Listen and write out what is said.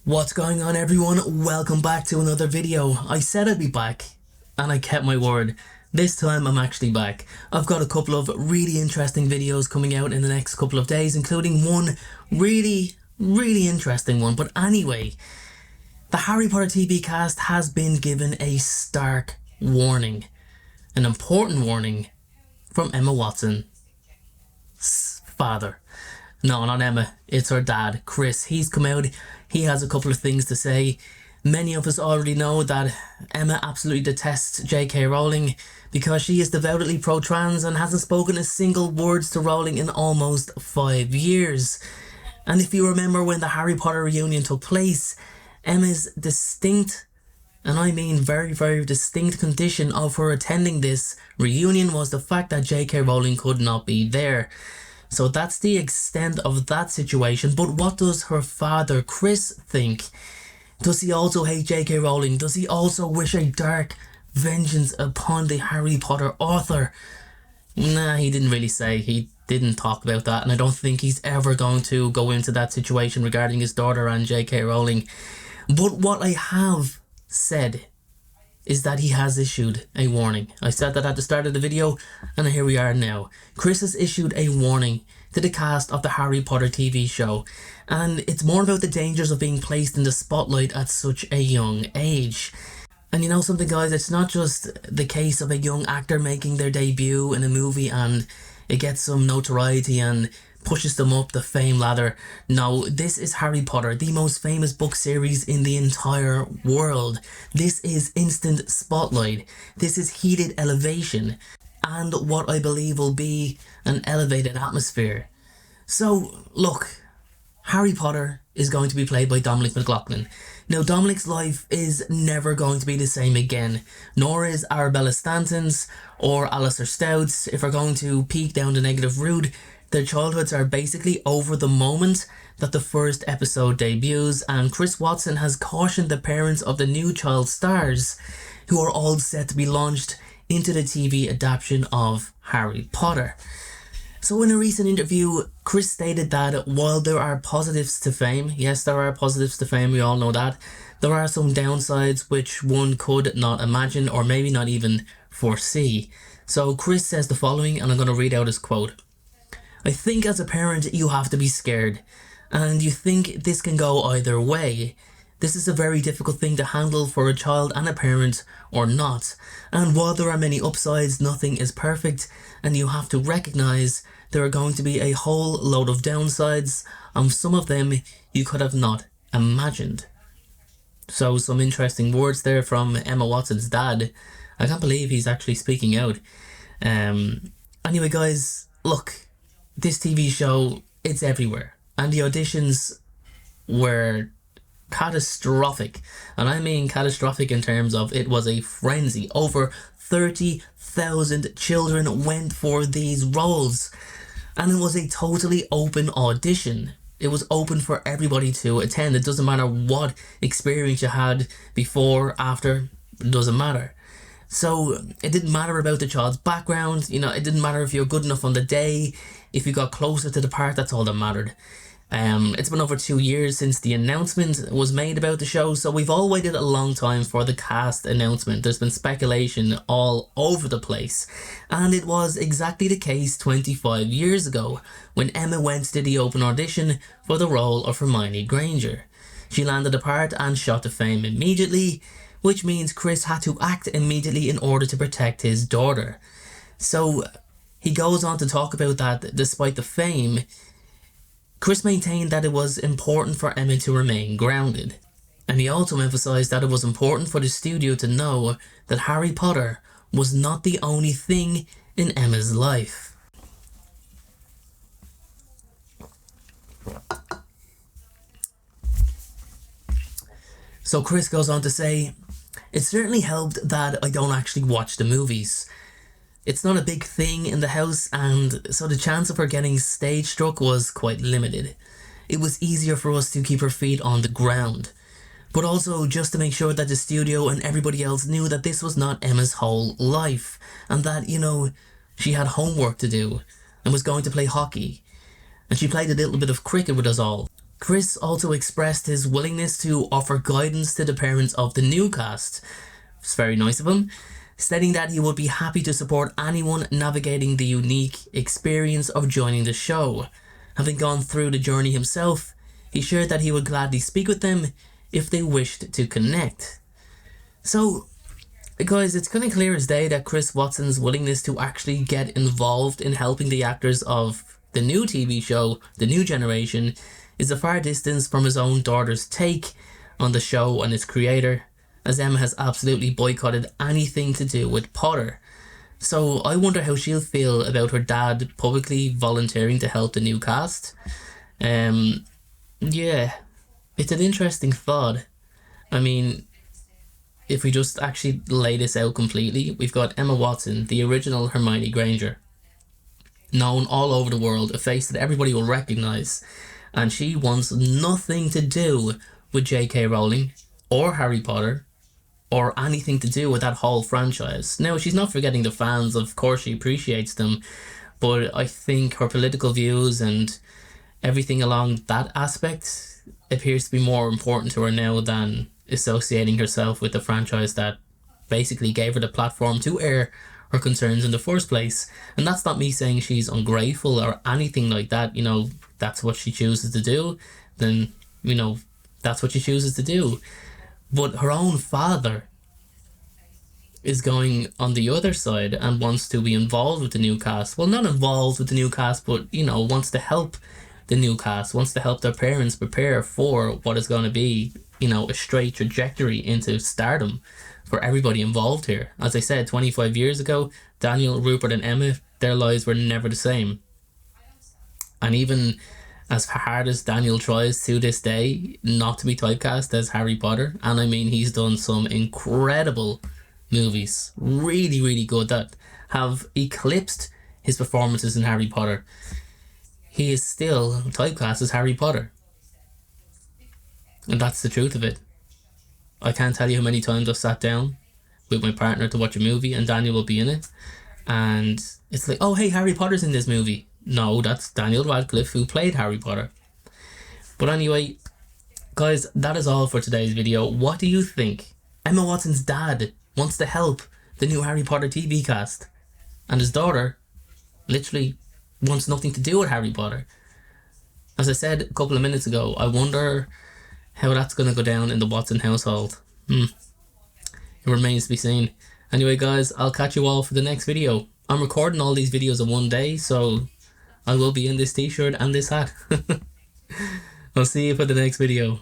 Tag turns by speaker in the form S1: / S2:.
S1: What's going on, everyone? Welcome back to another video. I said I'd be back and I kept my word. This time I'm actually back. I've got a couple of really interesting videos coming out in the next couple of days, including one really interesting one. But anyway, the Harry Potter TV cast has been given a stark warning. An important warning from Emma Watson's father. No, not Emma. It's her dad, Chris. He's come out. He has a couple of things to say. Many of us already know that Emma absolutely detests J.K. Rowling because she is devoutly pro-trans and hasn't spoken a single word to Rowling in almost 5 years. And if you remember when the Harry Potter reunion took place, Emma's distinct, and I mean very distinct condition of her attending this reunion was the fact that J.K. Rowling could not be there. So that's the extent of that situation. But what does her father, Chris, think? Does he also hate J.K. Rowling? Does he also wish a dark vengeance upon the Harry Potter author? Nah, he didn't really say. He didn't talk about that, and I don't think he's ever going to go into that situation regarding his daughter and J.K. Rowling. But what I have said is that he has issued a warning. I said that at the start of the video, and here we are now. Chris has issued a warning to the cast of the Harry Potter TV show, and it's more about the dangers of being placed in the spotlight at such a young age. And you know something, guys, it's not just the case of a young actor making their debut in a movie and it gets some notoriety and pushes them up the fame ladder. No, this is Harry Potter, the most famous book series in the entire world. This is instant spotlight. This is heated elevation, and what I believe will be an elevated atmosphere. So, look, Harry Potter is going to be played by Dominic McLaughlin. Now, Dominic's life is never going to be the same again, nor is Arabella Stanton's or Alistair Stout's. If we're going to peek down the negative route, their childhoods are basically over the moment that the first episode debuts, and Chris Watson has cautioned the parents of the new child stars, who are all set to be launched into the TV adaptation of Harry Potter. So in a recent interview, Chris stated that while there are positives to fame, yes, there are positives to fame, we all know that, there are some downsides which one could not imagine or maybe not even foresee. So Chris says the following, and I'm going to read out his quote. I think as a parent you have to be scared, and you think this can go either way. This is a very difficult thing to handle for a child and a parent, or not. And while there are many upsides, nothing is perfect, and you have to recognise there are going to be a whole load of downsides, and some of them you could have not imagined. So some interesting words there from Emma Watson's dad. I can't believe he's actually speaking out. Anyway, guys, look. This TV show, it's everywhere, and the auditions were catastrophic, and I mean catastrophic in terms of it was a frenzy. Over 30,000 children went for these roles, and it was a totally open audition. It was open for everybody to attend. It doesn't matter what experience you had before, after, it doesn't matter. So it didn't matter about the child's background, you know, it didn't matter if you're good enough on the day, if you got closer to the part, that's all that mattered. It's been over 2 years since the announcement was made about the show, so we've all waited a long time for the cast announcement. There's been speculation all over the place, and it was exactly the case 25 years ago when Emma went to the open audition for the role of Hermione Granger. She landed the part and shot to fame immediately, which means Chris had to act immediately in order to protect his daughter. So he goes on to talk about that despite the fame, Chris maintained that it was important for Emma to remain grounded. And he also emphasised that it was important for the studio to know that Harry Potter was not the only thing in Emma's life. So Chris goes on to say, it certainly helped that I don't actually watch the movies. It's not a big thing in the house, and so the chance of her getting stage struck was quite limited. It was easier for us to keep her feet on the ground, but also just to make sure that the studio and everybody else knew that this was not Emma's whole life, and that, you know, she had homework to do and was going to play hockey, and she played a little bit of cricket with us all. Chris also expressed his willingness to offer guidance to the parents of the new cast. It's very nice of him, stating that he would be happy to support anyone navigating the unique experience of joining the show. Having gone through the journey himself, he shared that he would gladly speak with them if they wished to connect. So, guys, it's kind of clear as day that Chris Watson's willingness to actually get involved in helping the actors of the new TV show, The New Generation, is a far distance from his own daughter's take on the show and its creator, as Emma has absolutely boycotted anything to do with Potter. So I wonder how she'll feel about her dad publicly volunteering to help the new cast. Yeah, it's an interesting thought. I mean, if we just actually lay this out completely, we've got Emma Watson, the original Hermione Granger, known all over the world, a face that everybody will recognise, and she wants nothing to do with J.K. Rowling or Harry Potter or anything to do with that whole franchise. Now, she's not forgetting the fans, of course she appreciates them, but I think her political views and everything along that aspect appears to be more important to her now than associating herself with the franchise that basically gave her the platform to air her concerns in the first place. And that's not me saying she's ungrateful or anything like that. You know, that's what she chooses to do, then, you know, that's what she chooses to do. But her own father is going on the other side and wants to be involved with the new cast. Well, not involved with the new cast, but, you know, wants to help the new cast, wants to help their parents prepare for what is going to be, you know, a straight trajectory into stardom for everybody involved here. As I said, 25 years ago, Daniel, Rupert and Emma, their lives were never the same. And even as hard as Daniel tries to this day not to be typecast as Harry Potter, and I mean he's done some incredible movies, really, really good, that have eclipsed his performances in Harry Potter, he is still typecast as Harry Potter. And that's the truth of it. I can't tell you how many times I've sat down with my partner to watch a movie and Daniel will be in it, and it's like, oh hey, Harry Potter's in this movie. No, that's Daniel Radcliffe who played Harry Potter. But anyway, guys, that is all for today's video. What do you think? Emma Watson's dad wants to help the new Harry Potter TV cast, and his daughter literally wants nothing to do with Harry Potter. As I said a couple of minutes ago, I wonder how that's going to go down in the Watson household. It remains to be seen. Anyway, guys, I'll catch you all for the next video. I'm recording all these videos in one day, so I will be in this t-shirt and this hat. I'll see you for the next video.